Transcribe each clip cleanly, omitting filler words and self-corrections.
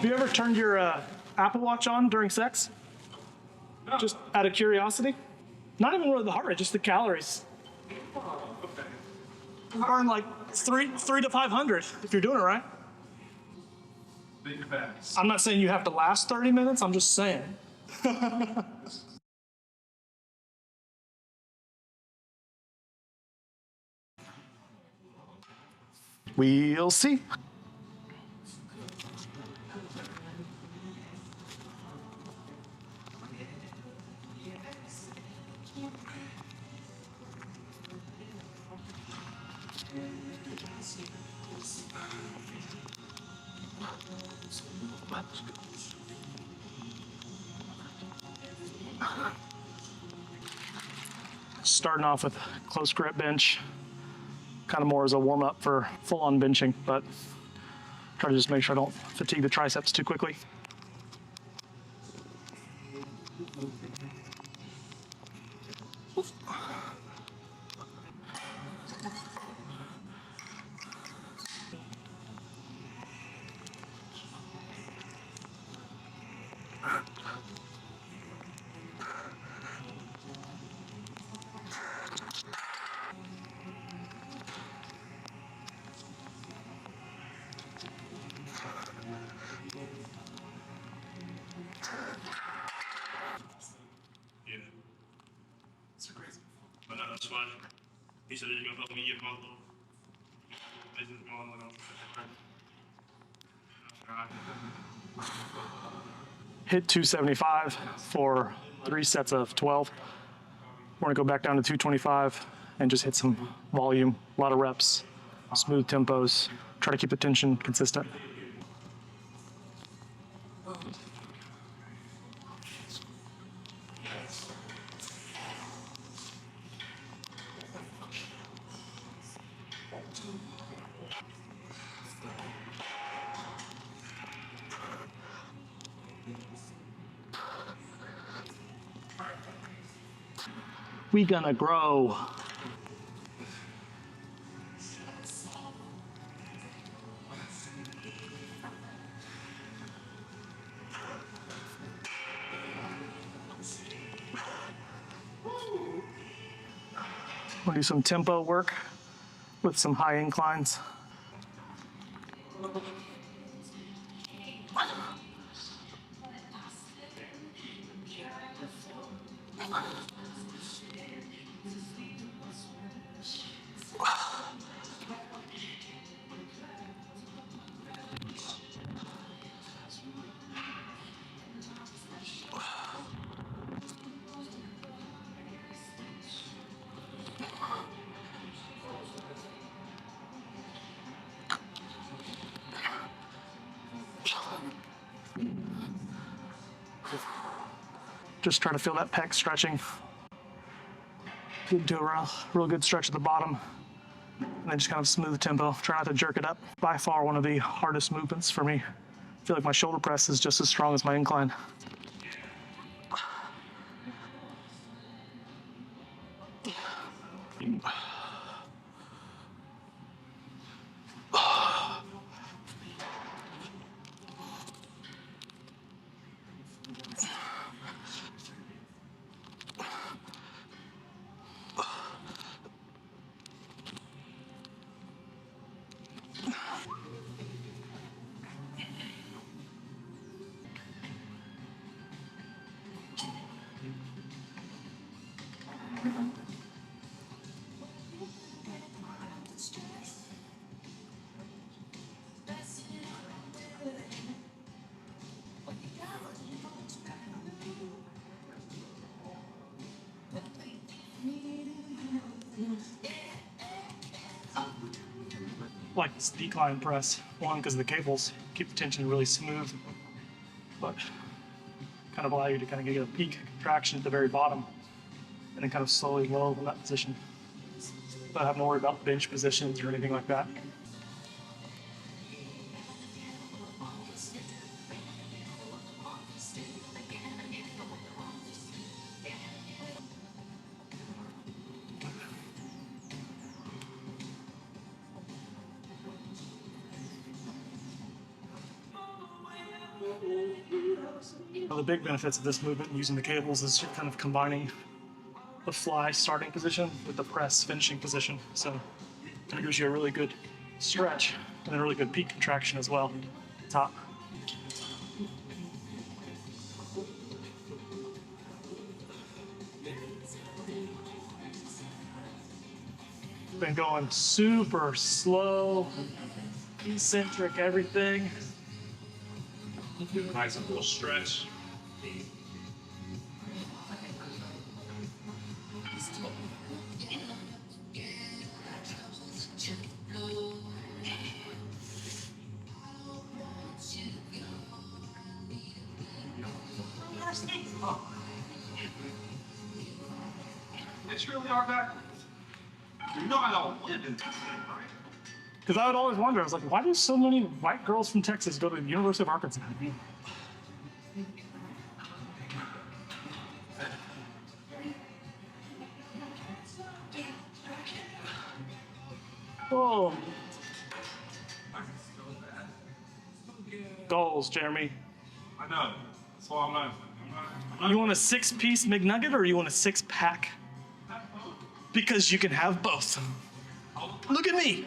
Have you ever turned your Apple Watch on during sex? No. Just out of curiosity? Not even really the heart rate, just the calories. Oh, okay. You burn like 3 to 500 if you're doing it right. Big facts. I'm not saying you have to last 30 minutes, I'm just saying. We'll see. Starting off with close grip bench, kind of more as a warm up for full on benching, but try to just make sure I don't fatigue the triceps too quickly. Yeah. It's crazy. But no, that's why he said he's gonna help me get my little business going when I'm Hit 275 for 3 sets of 12. We're gonna go back down to 225 and just hit some volume, a lot of reps, smooth tempos, try to keep the tension consistent. We gonna grow. We'll do some tempo work with some high inclines. Just try to feel that pec stretching. Get into a real good stretch at the bottom. And then just kind of smooth tempo. Try not to jerk it up. By far one of the hardest movements for me. I feel like my shoulder press is just as strong as my incline. Like this decline press, one because the cables keep the tension really smooth, but kind of allow you to kind of get a peak contraction at the very bottom and then kind of slowly lower in that position without having to worry about bench positions or anything like that. One of the big benefits of this movement and using the cables is you're kind of combining the fly starting position with the press finishing position. So it gives you a really good stretch and a really good peak contraction as well. Top. Been going super slow, eccentric, everything. Nice and little stretch. It's really hard back. You know I don't want to do this thing, right? Because I would always wonder, I was like, why do so many white girls from Texas go to the University of Arkansas? Oh. Goals, Jeremy. I know. That's why I'm not. You want a 6-piece McNugget or you want a 6-pack? Because you can have both. Look at me.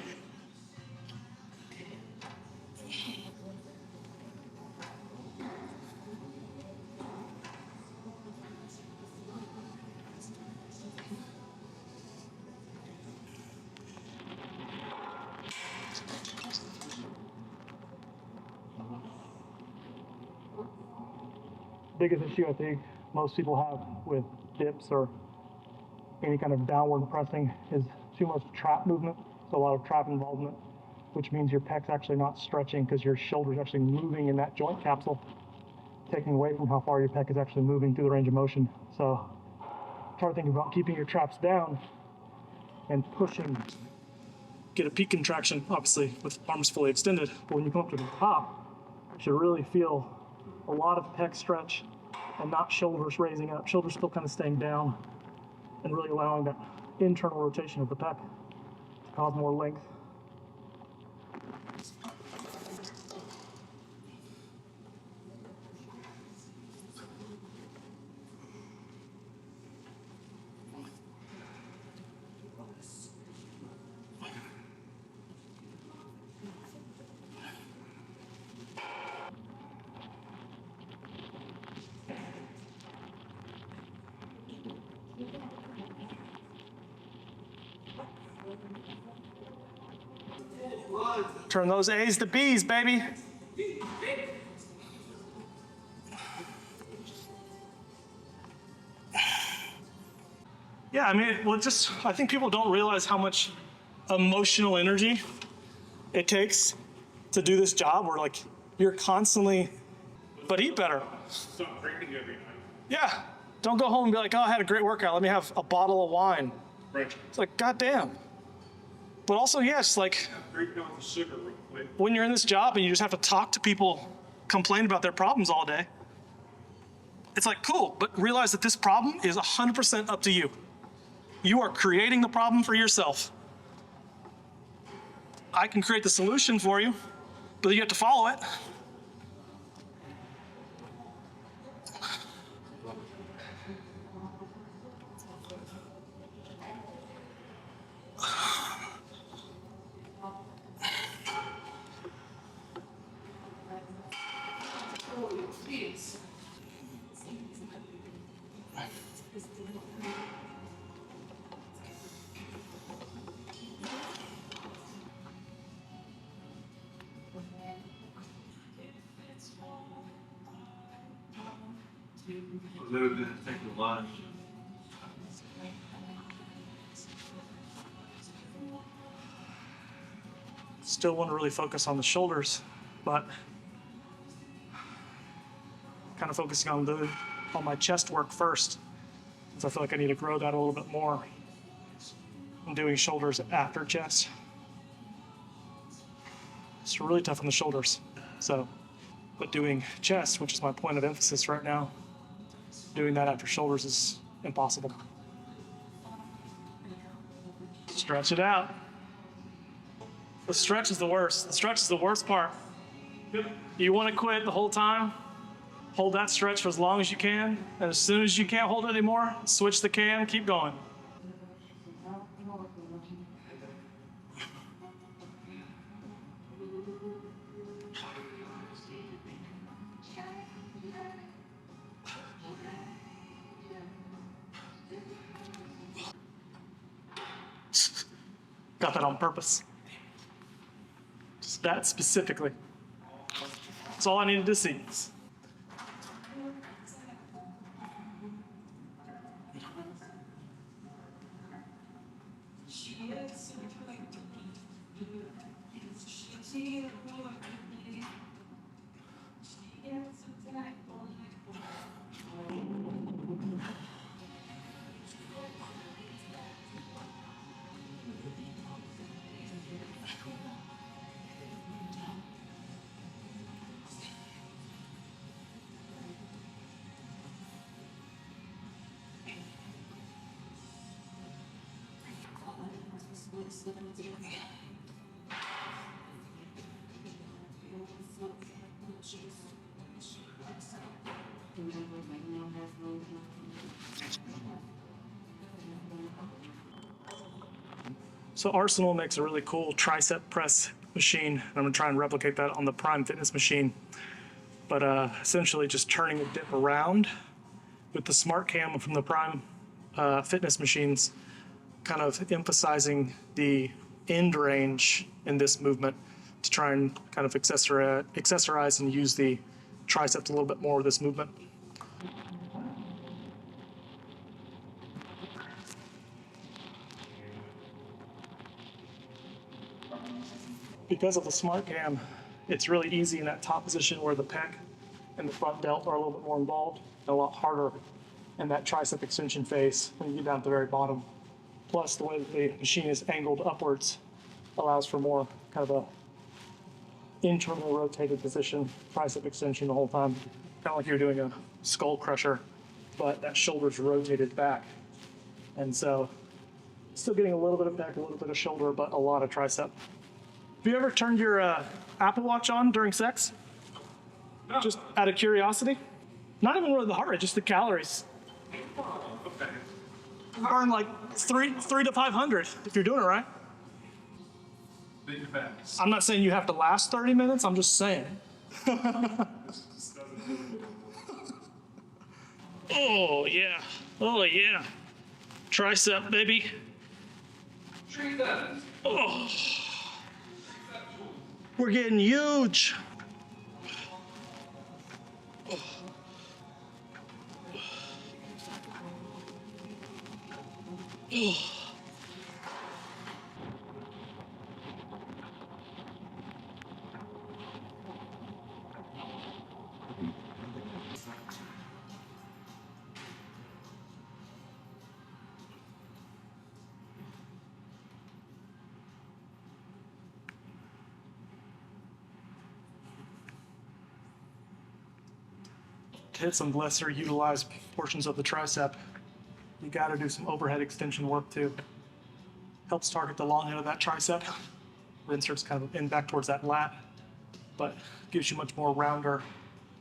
Biggest issue I think most people have with dips or any kind of downward pressing is too much trap movement. So a lot of trap involvement, which means your pec's actually not stretching because your shoulder's actually moving in that joint capsule, taking away from how far your pec is actually moving through the range of motion. So try to think about keeping your traps down and pushing. Get a peak contraction, obviously, with arms fully extended. But when you come up to the top, you should really feel a lot of pec stretch and not shoulders raising up. Shoulders still kind of staying down and really allowing that internal rotation of the pec to cause more length. Turn those A's to B's, baby. Yeah, I mean, well, I think people don't realize how much emotional energy it takes to do this job where, like, you're constantly, but eat better. Stop drinking every night. Yeah. Don't go home and be like, oh, I had a great workout. Let me have a bottle of wine. Right. It's like, goddamn. But also, yes, like, Drink down the sugar real quick. when you're in this job and you just have to talk to people, complain about their problems all day, it's like, cool, but realize that this problem is 100% up to you. You are creating the problem for yourself. I can create the solution for you, but you have to follow it. Take the lunch. Still want to really focus on the shoulders, but kind of focusing on my chest work first, because I feel like I need to grow that a little bit more. I'm doing shoulders after chest. It's really tough on the shoulders. So, but doing chest, which is my point of emphasis right now, doing that after shoulders is impossible. Stretch it out. The stretch is the worst. The stretch is the worst part. You want to quit the whole time? Hold that stretch for as long as you can, and as soon as you can't hold it anymore, switch the can, keep going. Got that on purpose. Just that specifically. That's all I needed to see. So Arsenal makes a really cool tricep press machine. I'm gonna try and replicate that on the Prime Fitness machine. But essentially just turning the dip around with the smart cam from the Prime Fitness machines, kind of emphasizing the end range in this movement to try and kind of accessorize and use the triceps a little bit more with this movement. Because of the smart cam, it's really easy in that top position where the pec and the front delt are a little bit more involved, and a lot harder in that tricep extension phase when you get down to the very bottom. Plus, the way that the machine is angled upwards allows for more kind of a internally rotated position, tricep extension the whole time. Kind of like you're doing a skull crusher, but that shoulder's rotated back. And so, still getting a little bit of neck, a little bit of shoulder, but a lot of tricep. Have you ever turned your Apple Watch on during sex? No. Just out of curiosity? Not even really the heart rate, just the calories. Okay. Burn like three to 500 if you're doing it right. Big facts. I'm not saying you have to last 30 minutes, I'm just saying. Oh, yeah. Oh, yeah. Tricep, baby. Treat that. Oh. We're getting huge. To hit some lesser utilized portions of the tricep, you got to do some overhead extension work too. Helps target the long end of that tricep. The insert's kind of in back towards that lat, but gives you much more rounder,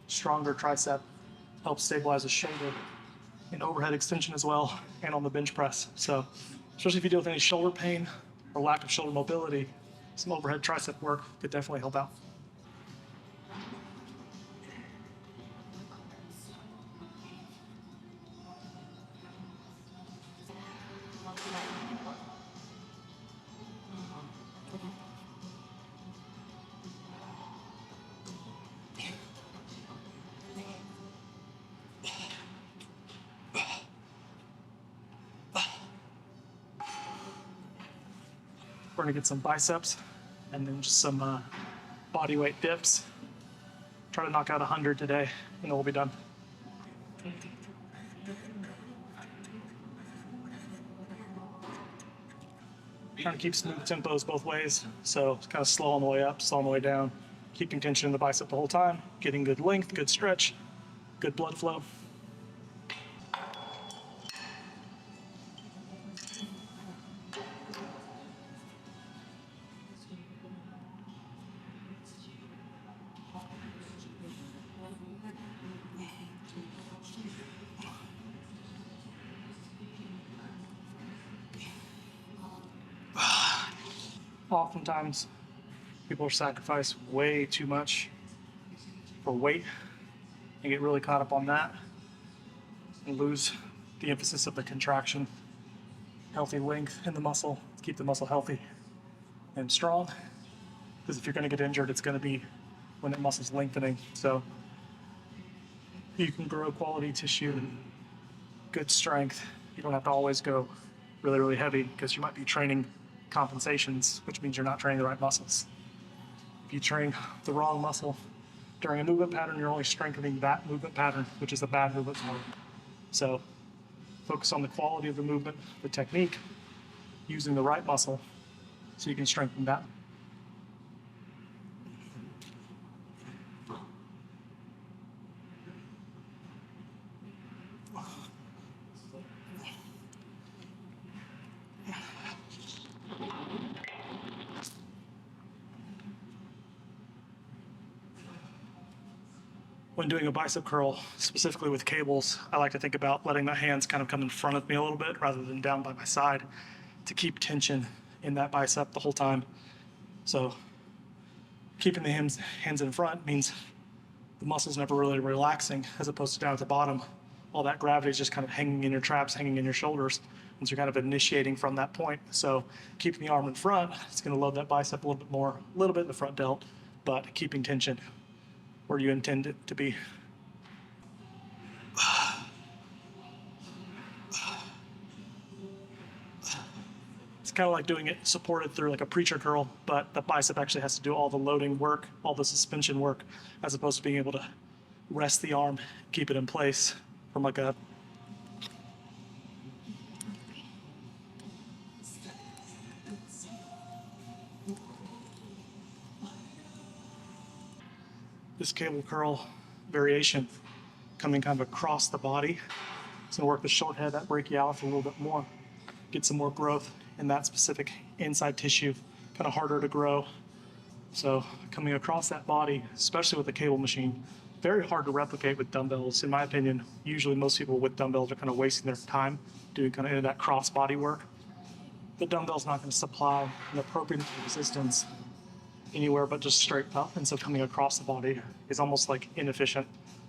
stronger tricep. Helps stabilize the shoulder in overhead extension as well, and on the bench press. So, especially if you deal with any shoulder pain or lack of shoulder mobility, some overhead tricep work could definitely help out. We're gonna get some biceps and then just some body weight dips. Try to knock out 100 today, and then we'll be done. Trying to keep smooth tempos both ways, so it's kind of slow on the way up, slow on the way down. Keeping tension in the bicep the whole time, getting good length, good stretch, good blood flow. Oftentimes, people sacrifice way too much for weight and get really caught up on that and lose the emphasis of the contraction, healthy length in the muscle to keep the muscle healthy and strong. Because if you're going to get injured, it's going to be when that muscle's lengthening. So you can grow quality tissue, good strength. You don't have to always go really, really heavy because you might be training compensations, which means you're not training the right muscles. If you train the wrong muscle during a movement pattern, you're only strengthening that movement pattern, which is a bad movement pattern. So focus on the quality of the movement, the technique, using the right muscle so you can strengthen that. When doing a bicep curl, specifically with cables, I like to think about letting the hands kind of come in front of me a little bit rather than down by my side to keep tension in that bicep the whole time. So keeping the hands in front means the muscle's never really relaxing, as opposed to down at the bottom. All that gravity is just kind of hanging in your traps, hanging in your shoulders, and so you're kind of initiating from that point. So keeping the arm in front, it's going to load that bicep a little bit more, a little bit in the front delt, but keeping tension where you intend it to be. It's kind of like doing it supported through like a preacher curl, but the bicep actually has to do all the loading work, all the suspension work, as opposed to being able to rest the arm, keep it in place from like a this cable curl variation coming kind of across the body. It's going to work the short head, that brachialis a little bit more, get some more growth in that specific inside tissue, kind of harder to grow. So coming across that body, especially with the cable machine, very hard to replicate with dumbbells. In my opinion, usually most people with dumbbells are kind of wasting their time doing kind of that cross body work. The dumbbell's not going to supply an appropriate resistance anywhere but just straight up, and so coming across the body is almost like inefficient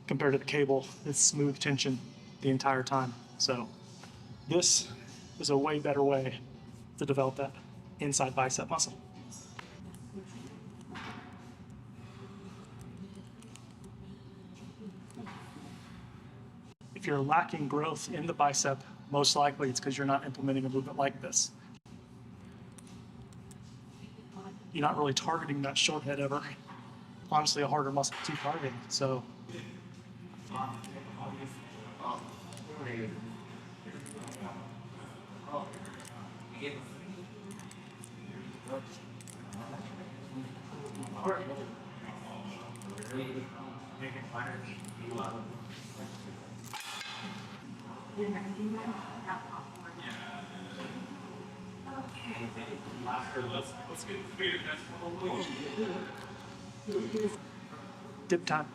compared to the cable. It's smooth tension the entire time. So this is a way better way to develop that inside bicep muscle. If you're lacking growth in the bicep, most likely it's because you're not implementing a movement like this. You're not really targeting that short head ever. Honestly, a harder muscle to target. So dip time.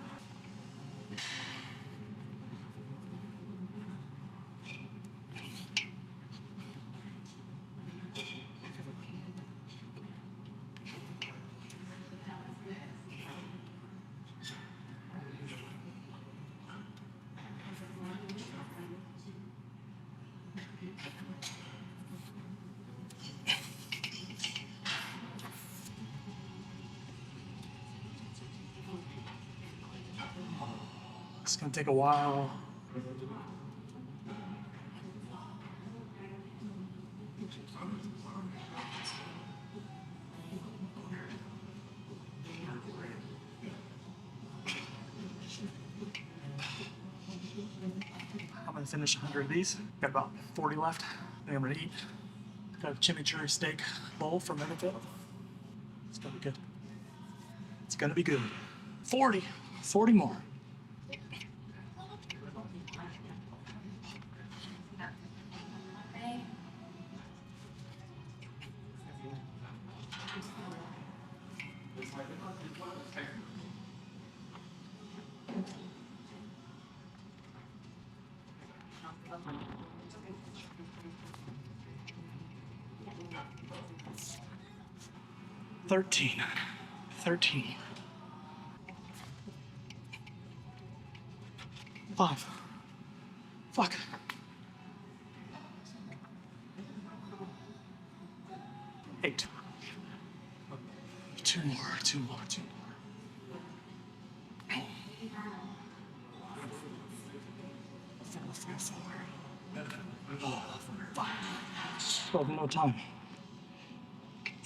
It's going to take a while. I'm going to finish 100 of these. Got about 40 left. I think I'm going to eat. Got a chimichurri steak bowl from Benefit. It's going to be good. It's going to be good. 40 more. 13. 13. 5. Fuck. 8. 2 more, 2 more, 2 more. 4, 4, 4. Oh, 5. 12, no time.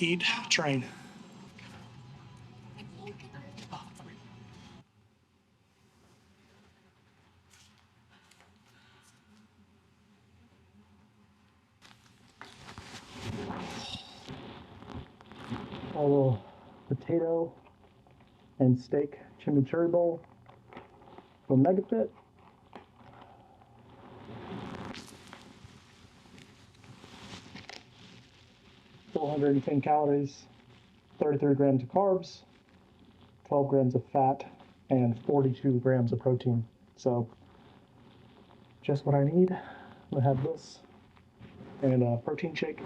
Eat, train. A little potato and steak chimichurri bowl from Megafit. 410 calories, 33 grams of carbs, 12 grams of fat, and 42 grams of protein. So, just what I need. I'm gonna have this and a protein shake.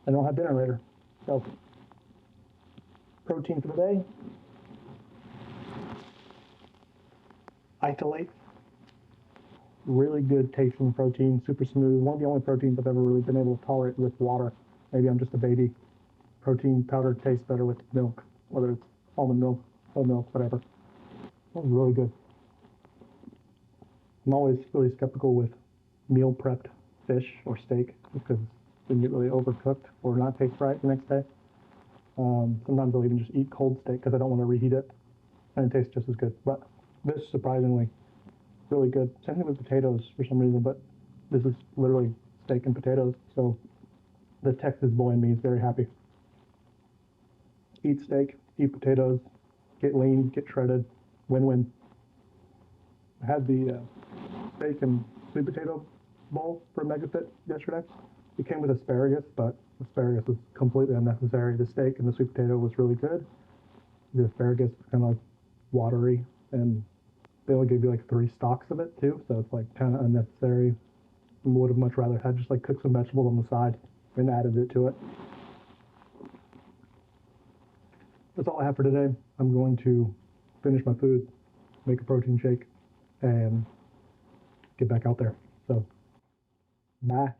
I don't have dinner later. So, protein for the day. Isolate. Really good taste from protein, super smooth. One of the only proteins I've ever really been able to tolerate with water. Maybe I'm just a baby. Protein powder tastes better with milk, whether it's almond milk, whole milk, whatever. That was really good. I'm always really skeptical with meal prepped fish or steak because it can get really overcooked or not taste right the next day. Sometimes I'll even just eat cold steak because I don't want to reheat it, and it tastes just as good. But this, surprisingly, really good. Same thing with potatoes for some reason, but this is literally steak and potatoes. So the Texas boy in me is very happy. Eat steak, eat potatoes, get lean, get shredded, win-win. I had the steak and sweet potato bowl from Megafit yesterday. It came with asparagus, but asparagus was completely unnecessary. The steak and the sweet potato was really good. The asparagus was kind of like watery, and they only gave you like 3 stalks of it too, so it's like kind of unnecessary. Would have much rather had just like cooked some vegetables on the side and added it to it. That's all I have for today. I'm going to finish my food, make a protein shake, and get back out there. So, bye.